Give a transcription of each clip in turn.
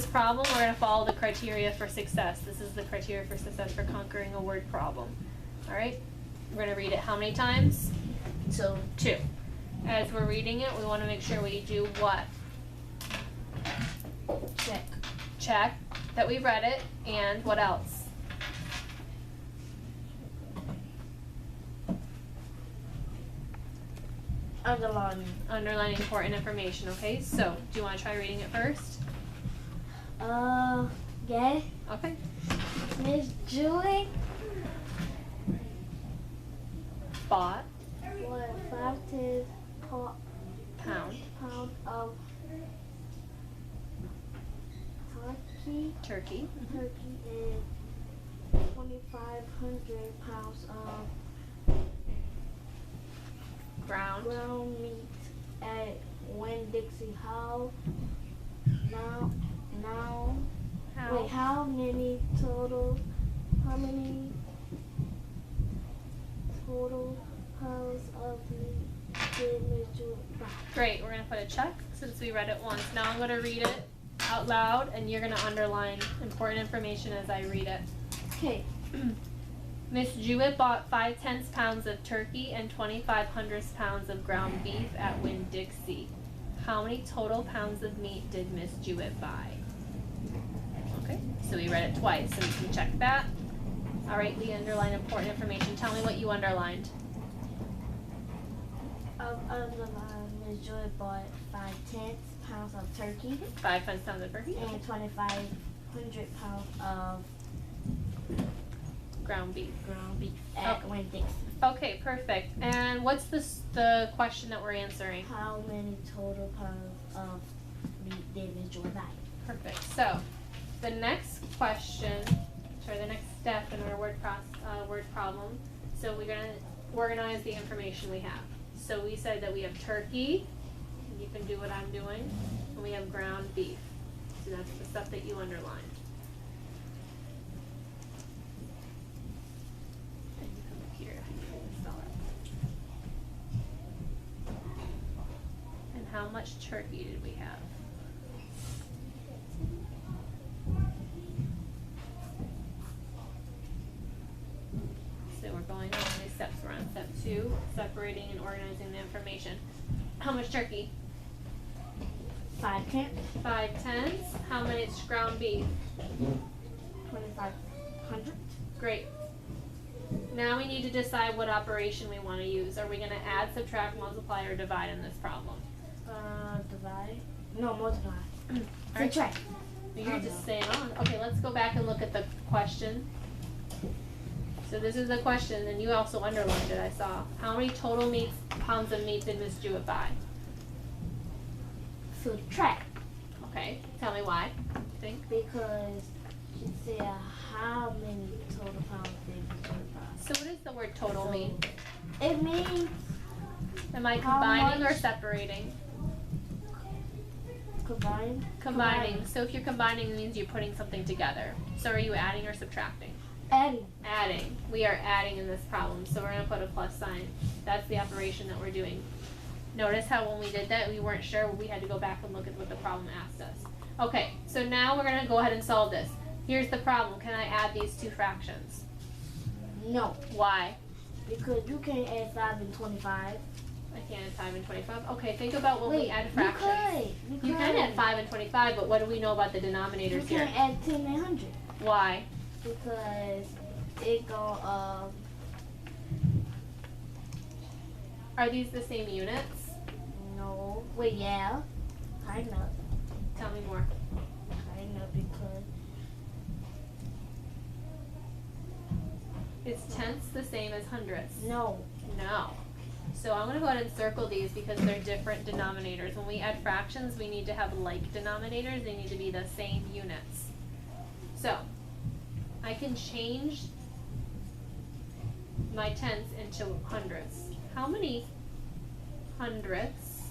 problem, we're going to follow the criteria for success. This is the criteria for success for conquering a word problem. All right? We're going to read it how many times? 2. As we're reading it, we want to make sure we do what? Check that we read it, and what else? Underline important information, okay? So, do you want to try reading it first? Yeah. Okay. Miss Jewett Bought 5 pound of turkey turkey and 2,500 pounds of ground meat at Winn-Dixie. How many total pounds of meat did Miss Jewett buy? Great, we're going to put a check since we read it once. Now I'm going to read it out loud, and you're going to underline important information as I read it. Okay. Miss Jewett bought 5/10 pounds of turkey and 2,500 pounds of ground beef at Winn-Dixie. How many total pounds of meat did Miss Jewett buy? Okay, so we read it twice, so we can check that. All right, we underline important information. Tell me what you underlined. Miss Jewett bought 5/10 pounds of turkey 5 pounds of turkey and 2,500 pounds of ground beef at Winn-Dixie. Okay, perfect. And what's the question that we're answering? How many total pounds of meat did Miss Jewett buy? Perfect. So the next question, the next step in our word problem. So we're going to organize the information we have. So we said that we have turkey, and you can do what I'm doing, and we have ground beef. So that's the stuff that you underlined. And you come up here and spell it. And how much turkey did we have? So we're going on these steps. We're on step 2, separating and organizing the information. How much turkey? 5/10. 5/10. How much ground beef? 2,500. Great. Now we need to decide what operation we want to use. Are we going to add, subtract, multiply, or divide in this problem? Divide. No, multiply. Alright. Subtract. You're just staying on. Okay, let's go back and look at the question. So this is the question, and you also underlined it, I saw. How many total pounds of meat did Miss Jewett buy? Subtract. Okay, tell me why, you think? Because she said how many total pounds did Miss Jewett buy. So what does the word total mean? It means Am I how combining or much? separating? Combining. So if you're combining, it means you're putting something together. So are you adding or subtracting? Adding. Adding. We are adding in this problem, so we're going to put a plus sign. That's the operation that we're doing. Notice how when we did that, we weren't sure. We had to go back and look at what the problem asked us. Okay, so now we're going to go ahead and solve this. Here's the problem. Can I add these two fractions? No. Why? Because you can't add 5 and 25. I can't add 5 and 25. Okay, think about when we add fractions. You can add 5 and 25, but what do we know about the denominators You here? can't add 10 and 100. Why? Because it go, Are these the same units? no. Wait, yeah. Kind of. Tell me more. Kind of because Is tenths the same as hundredths? no. No. So I'm going to go ahead and circle these because they're different denominators. When we add fractions, we need to have like denominators. They need to be the same units. So I can change my tenths into hundredths. How many hundredths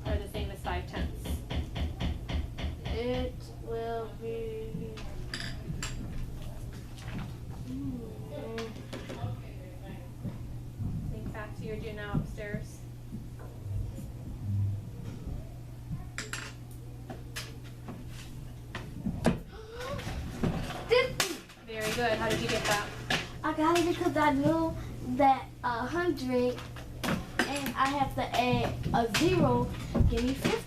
are the same as 5/10? It will be. Think back to your do now upstairs. good. How did you get that? I got it because I knew that 100 and I have to add a 0, give me 50.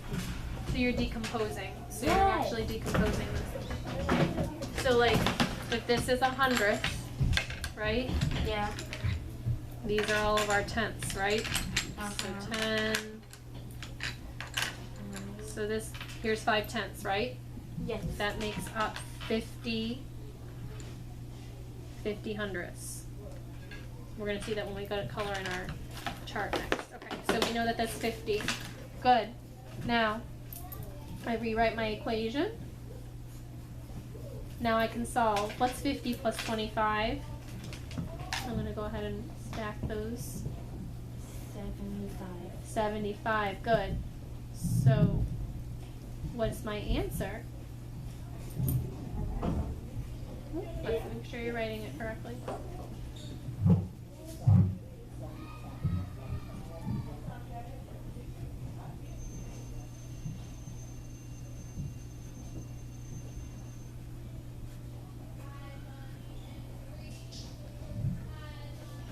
So you're decomposing. So Right. you're actually decomposing this. So like, if this is 100th, right? Yeah. These are all of our tenths, right? So 10. So this, here's 5 tenths, right? Yes. That makes up 50 hundredths. We're going to see that when we go to color in our chart next. Okay, so we know that that's 50. Good. Now, I rewrite my equation. Now I can solve. What's 50 plus 25? I'm going to go ahead and stack those. 75. 75. Good. So, what's my answer? Let's make sure you're writing it correctly.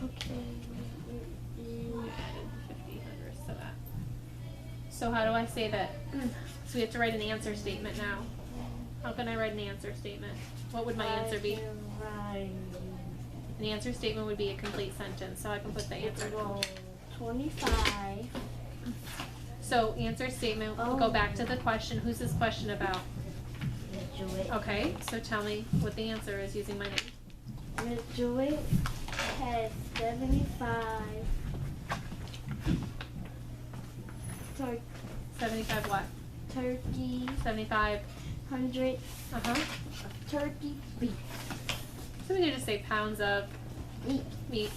Okay. 50 hundredths to that. So how do I say that? So we have to write an answer statement now. How can I write an answer statement? What would my answer be? An answer statement would be a complete sentence, so I can put the answer. 25. So answer statement, we'll go back to the question. Who's this question about? Jewett. Okay, so tell me what the answer is using my name. Miss Jewett has 75. 75 what? Turkey. 75. 100 Uh-huh. turkey beef. So we can just say pounds of meat.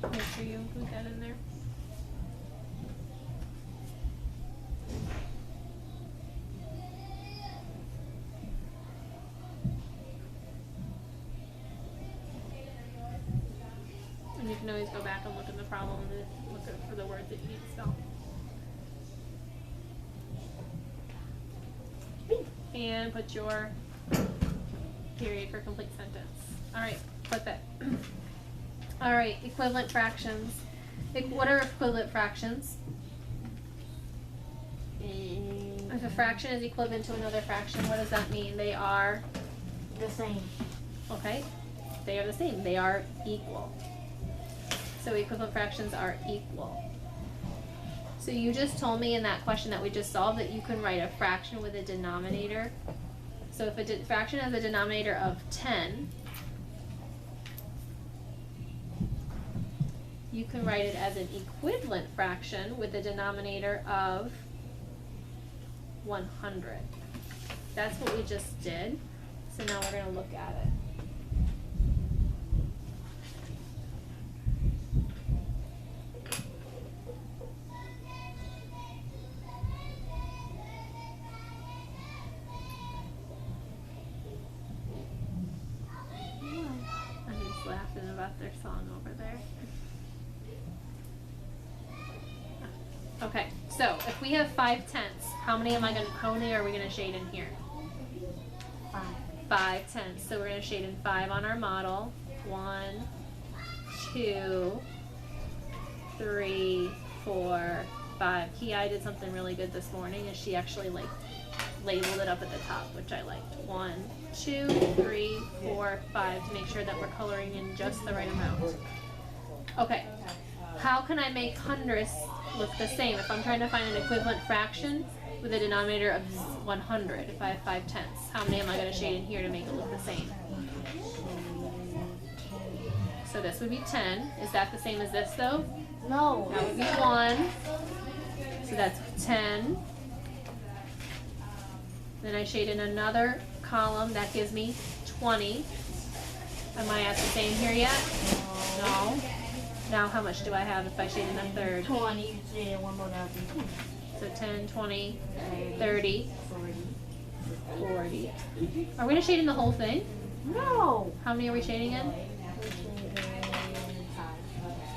Make sure you include that in there. And you can always go back and look at the problem and look for the words that you need to spell. And put your period for complete sentence. Alright, put that. Alright, equivalent fractions. What are equivalent fractions? If a fraction is equivalent to another fraction, what does that mean? They are The same. okay. They are the same. They are equal. So equivalent fractions are equal. So you just told me in that question that we just solved that you can write a fraction with a denominator. So if a fraction has a denominator of 10, you can write it as an equivalent fraction with a denominator of 100. That's what we just did. So now we're going to look at it. I'm just laughing about their song over there. Okay, so if we have 5 tenths, how many are we gonna shade in here? 5. 5 tenths. So we're gonna shade in 5 on our model. 1, 2, 3, 4, 5. Ki did something really good this morning, and she actually labeled it up at the top, which I liked. 1, 2, 3, 4, 5 to make sure that we're coloring in just the right amount. Okay, how can I make hundredths look the same? If I'm trying to find an equivalent fraction with a denominator of 100, if I have 5 tenths, how many am I going to shade in here to make it look the same? So this would be 10. Is that the same as this though? No. That would be 1. So that's 10. Then I shade in another column. That gives me 20. Am I at the same here yet? No. Now how much do I have if I shade in a third? 20. Yeah, one more. That would be So 10, 20, 30, 40. Are we gonna shade in the whole thing? No. How many are we shading in?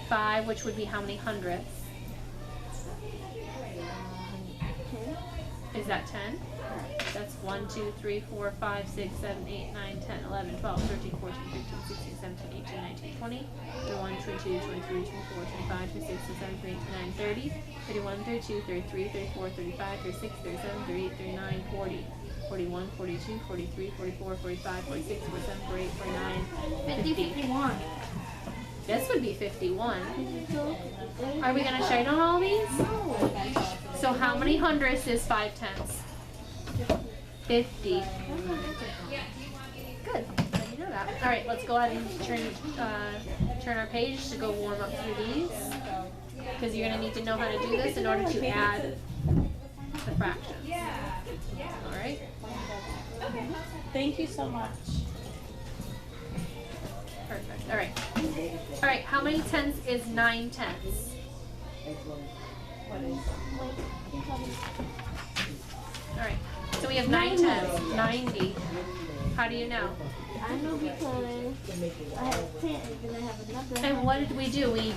5, which would be how many hundredths? Is that 10? That's 1, 2, 3, 4, 5, 6, 7, 8, 9, 10, 11, 12, 13, 14, 15, 16, 17, 18, 19, 20, 21, 22, 23, 24, 25, 26, 27, 28, 29, 30, 31, 32, 33, 34, 35, 36, 37, 38, 39, 40, 41, 42, 43, 44, 45, 46, 47, 48, 49, 50. 51. This would be 51. Are we going to shade on all these? So how many hundredths is 5/10? 50. Good. You know that. All right, let's go ahead and turn our page to go warm up through these, because you're going to need to know how to do this in order to add the fractions. All right. Thank you so much. Perfect. All right. All right. How many tenths is 9/10? All right. So we have 9/10, 90. How do you know? I know because I have 10 and I have another. And what did we do? We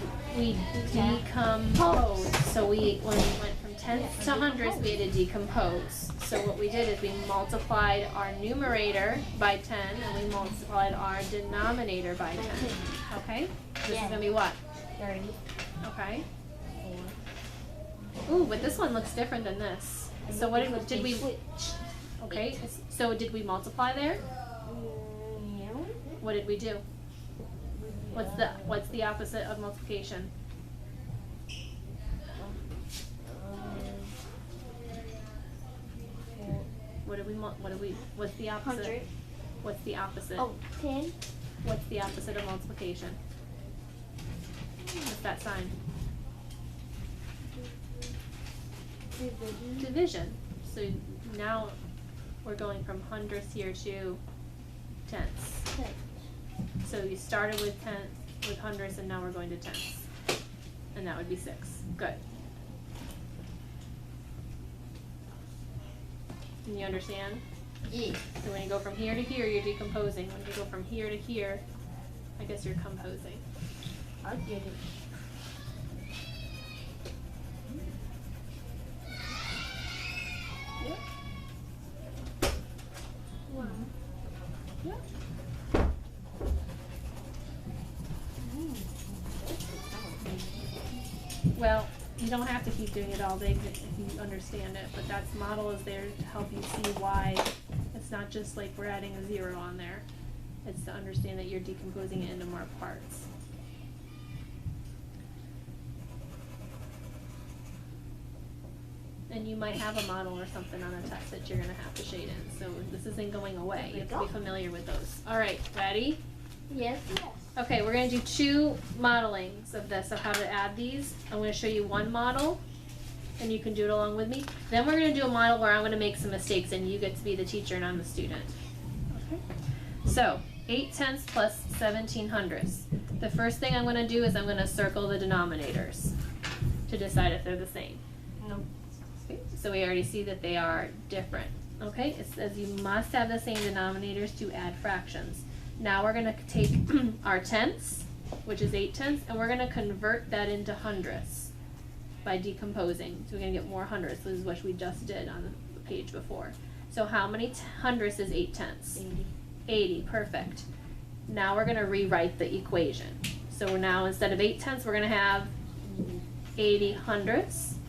decomposed. So when we went from tenths to hundredths, we had to decompose. So what we did is we multiplied our numerator by 10 and we multiplied our denominator by 10. Okay? This is going to be what? 30. Okay. Ooh, but this one looks different than this. So what did we? Okay. So did we multiply there? What did we do? What's the opposite of multiplication? What's the opposite? 100. What's the opposite? Oh, 10. What's the opposite of multiplication? What's that sign? Division. So now we're going from hundredths here to tenths. So you started with hundredths and now we're going to tenths. And that would be 6. Good. Can you understand? Yeah. So when you go from here to here, you're decomposing. When you go from here to here, I guess you're composing. I get it. Yep. Wow. Yep. Well, you don't have to keep doing it all day if you understand it, but that model is there to help you see why it's not just like we're adding a 0 on there. It's to understand that you're decomposing it into more parts. And you might have a model or something on a test that you're going to have to shade in. So this isn't going away. You have to be familiar with those. All right, ready? Yes, yes. Okay, we're going to do 2 modelings of this, of how to add these. I'm going to show you one model, and you can do it along with me. Then we're going to do a model where I'm going to make some mistakes, and you get to be the teacher and I'm the student. Okay. So, 8/10 plus 17 hundredths. The first thing I'm going to do is I'm going to circle the denominators to decide if they're the same. Nope. Okay, so we already see that they are different. Okay, it says you must have the same denominators to add fractions. Now we're going to take our tenths, which is 8/10, and we're going to convert that into hundredths by decomposing. So we're going to get more hundredths. This is what we just did on the page before. So how many hundredths is 8/10? 80. 80, perfect. Now we're going to rewrite the equation. So now instead of 8/10, we're going to have 80 hundredths.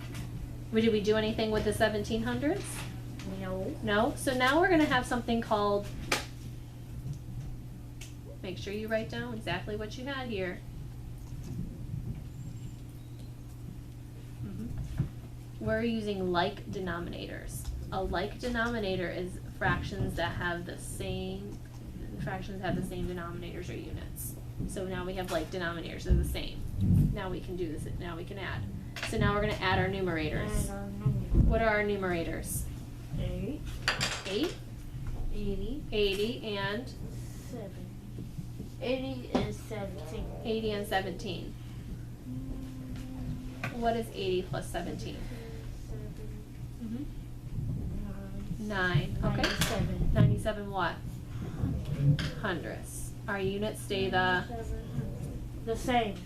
Did we do anything with the 17 hundredths? No. No? So now we're going to have something called, make sure you write down exactly what you had here. We're using like denominators. A like denominator is fractions that have the same denominators or units. So now we have like denominators, they're the same. Now we can do this, now we can add. So now we're going to add our numerators. What are our numerators? 8. 8, 80. 80, and 7. 80 and 17. 80 and 17. What is 80 plus 17? 9. Okay, 27 what? Hundredths. Our units stay the same.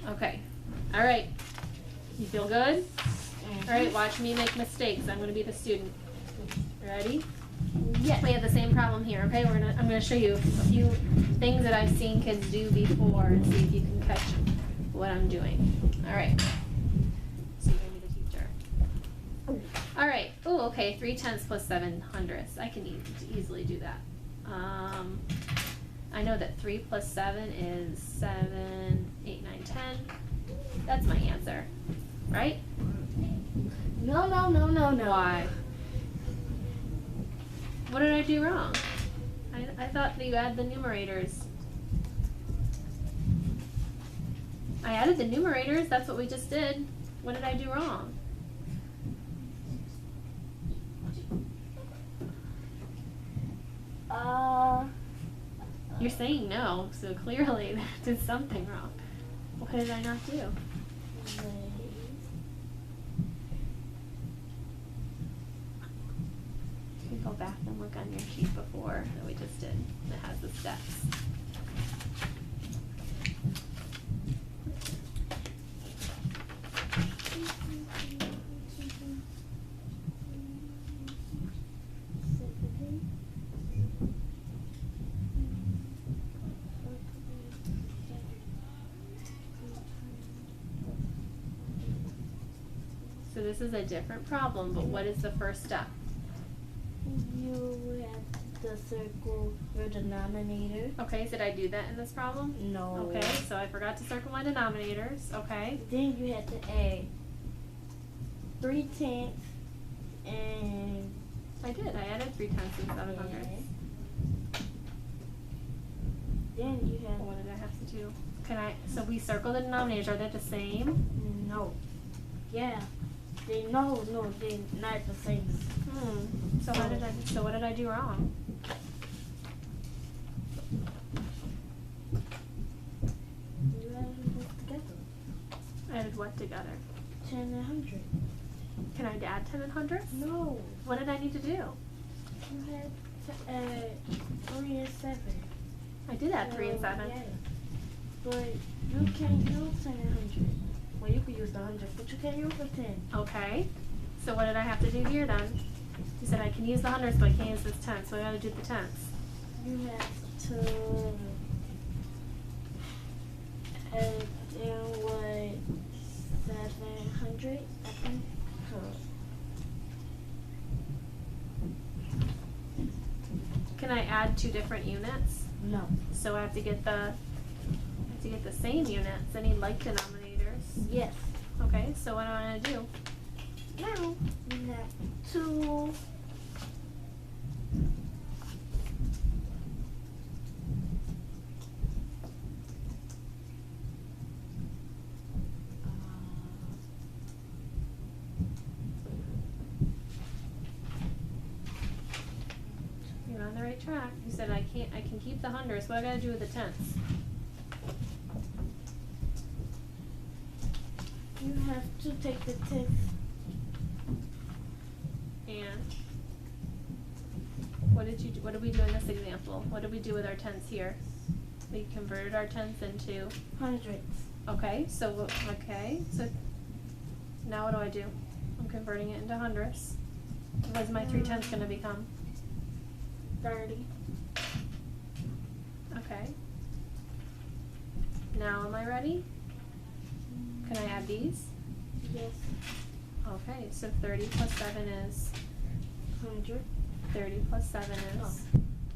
Okay. All right. You feel good? All right, watch me make mistakes. I'm going to be the student. Ready? Yes. We have the same problem here, okay? I'm going to show you a few things that I've seen kids do before and see if you can catch what I'm doing. All right. So you're going to be the teacher. All right. Oh, okay. 3/10 plus 7/100. I can easily do that. I know that 3 plus 7 is 7, 8, 9, 10. That's my answer, right? No. Why? What did I do wrong? I thought that you add the numerators. I added the numerators. That's what we just did. What did I do wrong? You're saying no, so clearly I did something wrong. What did I not do? You can go back and look on your sheet before that we just did. It has the steps. So this is a different problem, but what is the first step? You have to circle your denominator. Okay, did I do that in this problem? No. Okay, so I forgot to circle my denominators. Okay. Then you have to add 3/10 and I did. I added 3/10 and 7/100. then you have What did I have to do? So we circle the denominators. Are they the same? no. Yeah. They're not the same. So what did I do wrong? You added this together. I added what together? 10 and 100. Can I add 10 and hundredths? No. What did I need to do? You had to add 3 and 7. I did add 3 and 7. Yeah. But you can't use 10 and 100. Well, you could use the 100, but you can't use the 10. Okay. So what did I have to do here then? You said I can use the hundredths, but I can't use this tenth, so I gotta do the tenths. You have to add in what 700, I think. Can I add two different units? No. So I have to get the same units. I need like denominators. Yes. Okay, so what do I want to do? Now you have to You're on the right track. You said I can keep the hundredths. What do I gotta do with the tenths? you have to take the 10th. And what did we do in this example? What did we do with our tenths here? We converted our tenths into Hundredths. okay, so now what do I do? I'm converting it into hundredths. What is my 3/10 gonna become? 30. Okay. Now am I ready? Can I add these? Yes. Okay, so 30 plus 7 is 100. 30 plus 7 is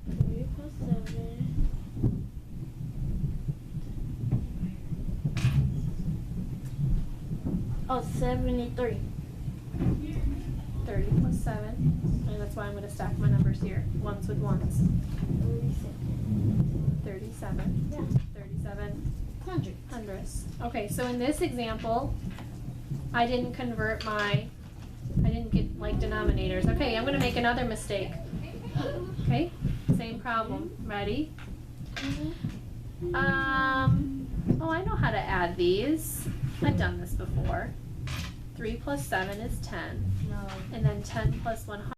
3 plus 7. Oh, 73. 30 plus 7, and that's why I'm going to stack my numbers here, ones with ones. 37. Yeah. 37 100. hundredths. Okay, so in this example, I didn't get like denominators. Okay, I'm going to make another mistake. Okay, same problem. Ready? Oh, I know how to add these. I've done this before. 3 plus 7 is 10. No. And then 10 plus 100